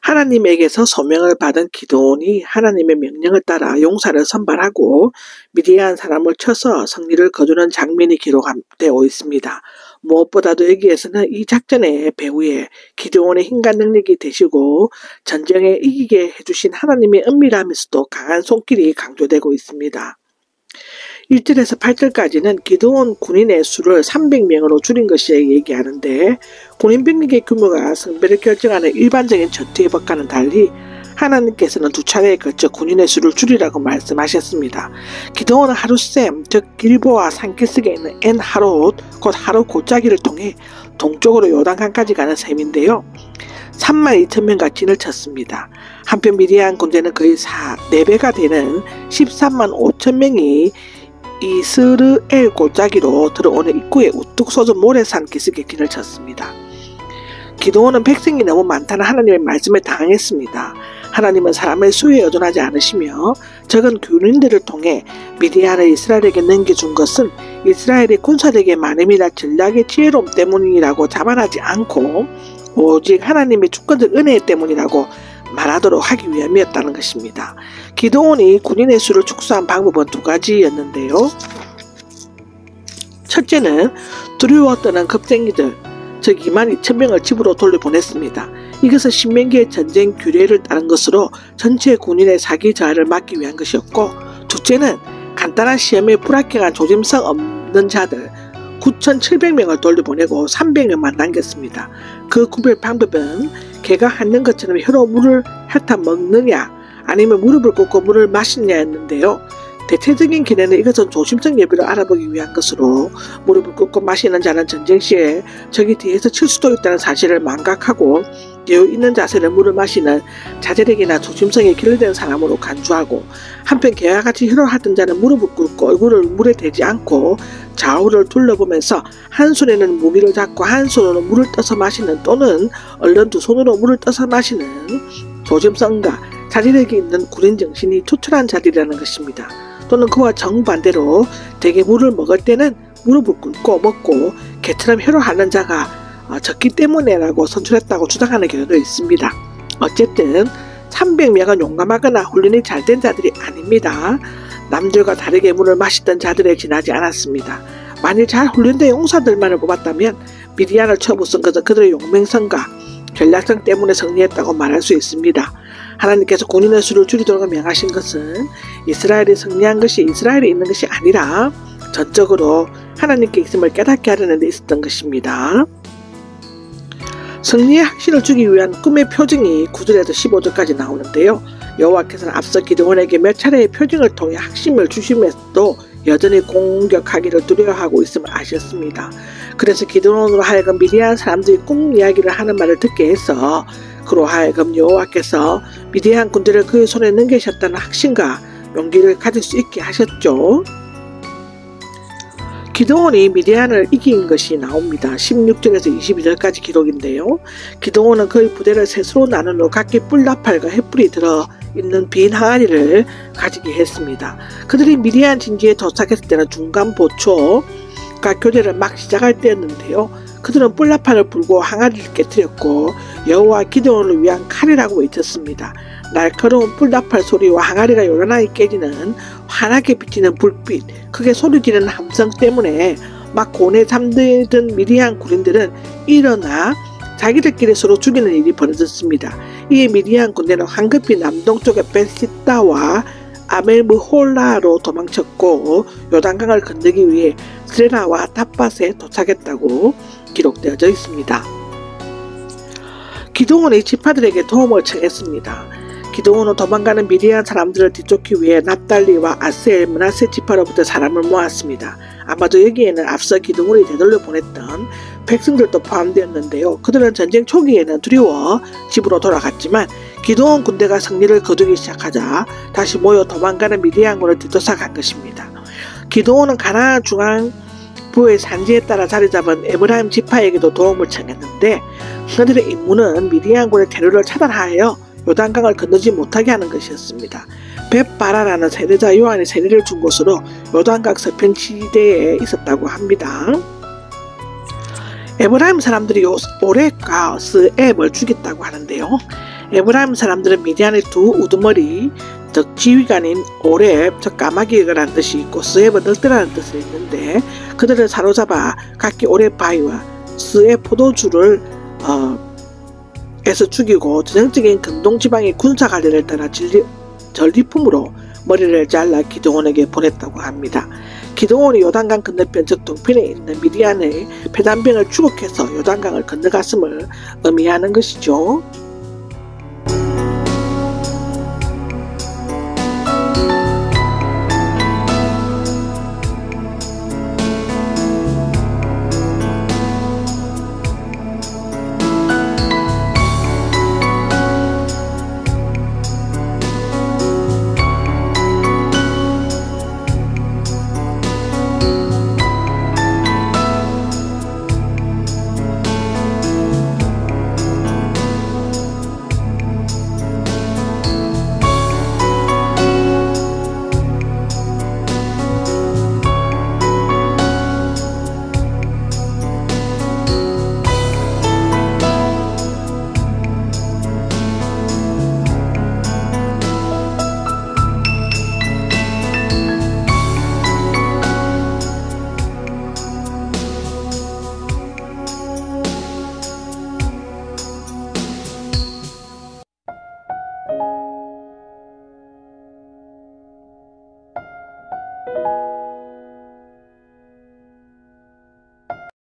하나님에게서 소명을 받은 기드온이 하나님의 명령을 따라 용사를 선발하고 미디안 사람을 쳐서 승리를 거두는 장면이 기록되어 있습니다. 무엇보다도 여기에서는 이 작전의 배후에 기드온의 힘과 능력이 되시고 전쟁에 이기게 해주신 하나님의 은밀함에서도 강한 손길이 강조되고 있습니다. 1절에서 8절까지는 기드온 군인의 수를 300명으로 줄인 것이 얘기하는데, 군인 병력의 규모가 승패를 결정하는 일반적인 전투의 법과는 달리 하나님께서는 두 차례에 걸쳐 군인의 수를 줄이라고 말씀하셨습니다. 기드온은 하룻셈, 즉 길보아 산기슭에 있는 엔 하롯, 곧 하롯 골짜기를 통해 동쪽으로 요단강까지 가는 셈인데요. 32,000명과 진을 쳤습니다. 한편 미디안 군대는 거의 4배가 되는 13만 5천 명이 이스르엘 골짜기로 들어오는 입구에 우뚝 솟은 모래산 기슭에 진을 쳤습니다. 기드온은 백성이 너무 많다는 하나님의 말씀에 당황했습니다. 하나님은 사람의 수에 의존하지 않으시며 적은 군인들을 통해 미디안을 이스라엘에게 넘겨준 것은 이스라엘의 군사력의 많음이나 전략의 지혜로움 때문이라고 자만하지 않고 오직 하나님의 주권적 은혜 때문이라고 말하도록 하기 위함이었다는 것입니다. 기드온이 군인의 수를 축소한 방법은 두 가지였는데요. 첫째는 두려워 떠는 겁쟁이들, 즉 22,000명을 집으로 돌려보냈습니다. 이것은 신명기의 전쟁 규례를 따른 것으로 전체 군인의 사기 저하를 막기 위한 것이었고, 둘째는 간단한 시험에 불합격한 조짐성 없는 자들 9,700명을 돌려보내고 300명만 남겼습니다. 그 구별 방법은 개가 핥는 것처럼 혀로 물을 핥아 먹느냐 아니면 무릎을 꿇고 물을 마시느냐였는데요. 대체적인 견해는 이것은 조심성 예비를 알아보기 위한 것으로 무릎을 꿇고 마시는 자는 전쟁 시에 적이 뒤에서 칠 수도 있다는 사실을 망각하고 여유 있는 자세로 물을 마시는 자제력이나 조심성이 길러된 사람으로 간주하고, 한편 개와 같이 혀를 핥던 자는 무릎을 꿇고 얼굴을 물에 대지 않고 좌우를 둘러보면서 한 손에는 무기를 잡고 한 손으로 물을 떠서 마시는, 또는 얼른 두 손으로 물을 떠서 마시는 조심성과 자제력이 있는 군인 정신이 투철한 자들이라는 것입니다. 또는 그와 정반대로 대개 물을 먹을 때는 무릎을 꿇고 먹고 개처럼 혀를 핥는 자가 적기 때문에라고 선출했다고 주장하는 경우도 있습니다. 어쨌든 300명은 용감하거나 훈련이 잘 된 자들이 아닙니다. 남들과 다르게 물을 마시던 자들에 지나지 않았습니다. 만일 잘 훈련된 용사들만을 뽑았다면 미디안을 쳐부순 것은 그들의 용맹성과 전략성 때문에 승리했다고 말할 수 있습니다. 하나님께서 군인의 수를 줄이도록 명하신 것은 이스라엘이 승리한 것이 이스라엘에 있는 것이 아니라 전적으로 하나님께 있음을 깨닫게 하려는 데 있었던 것입니다. 승리의 확신을 주기 위한 꿈의 표징이 9절에서 15절까지 나오는데요. 여호와께서는 앞서 기드온에게 몇 차례의 표징을 통해 확신을 주시면서도 여전히 공격하기를 두려워하고 있음을 아셨습니다. 그래서 기드온으로 하여금 미디안 사람들이 꿈 이야기를 하는 말을 듣게 해서 그로 하여금 여호와께서 미디안 군대를 그의 손에 넘기셨다는 확신과 용기를 가질 수 있게 하셨죠. 기드온이 미디안을 이긴 것이 나옵니다. 16절에서 22절까지 기록인데요. 기드온은 그의 부대를 셋으로 나눈 후 각기 뿔나팔과 횃불이 들어있는 빈 항아리를 가지게 했습니다. 그들이 미디안 진지에 도착했을 때는 중간 보초가 교대를 막 시작할 때였는데요. 그들은 뿔나팔을 불고 항아리를 깨뜨렸고 여호와 기드온을 위한 칼이라고 외쳤습니다. 날카로운 뿔나팔 소리와 항아리가 요란하게 깨지는 환하게 비치는 불빛, 크게 소리지르는 함성 때문에 막 곤에 잠들던 미디안 군인들은 일어나 자기들끼리 서로 죽이는 일이 벌어졌습니다. 이에 미디안 군대는 황급히 남동쪽의 벳시다와 아멜므홀라로 도망쳤고 요단강을 건너기 위해 스레라와 탑밭에 도착했다고 기록되어져 있습니다. 기드온이 지파들에게 도움을 청했습니다. 기드온은 도망가는 미디안 사람들을 뒤쫓기 위해 납달리와 아셀, 므낫세 지파로부터 사람을 모았습니다. 아마도 여기에는 앞서 기드온이 되돌려 보냈던 백성들도 포함되었는데요. 그들은 전쟁 초기에는 두려워 집으로 돌아갔지만 기드온 군대가 승리를 거두기 시작하자 다시 모여 도망가는 미디안군을 뒤쫓아간 것입니다. 기드온은 가나안 중앙부의 산지에 따라 자리 잡은 에브라임 지파에게도 도움을 청했는데 그들의 임무는 미디안군의 테러를 차단하여 요단강을 건너지 못하게 하는 것이었습니다. 벳바라라는 세례자 요한이 세례를 준 곳으로 요단강 서편지대에 있었다고 합니다. 에브라임 사람들이 오렉과 스앱을 죽였다고 하는데요. 에브라임 사람들은 미디안의 두 우두머리, 즉 지휘관인 오렙, 즉 까마귀라는 뜻이 있고 스웹은 늑대라는 뜻이 있는데, 그들을 사로잡아 각기 오렙 바위와 스웹 포도주를 에서 죽이고 전형적인 근동지방의 군사 관리를 따라 전리품으로 머리를 잘라 기드온에게 보냈다고 합니다. 기드온이 요단강 건너편 즉 동편에 있는 미디안의 패단병을 추국해서 요단강을 건너갔음을 의미하는 것이죠.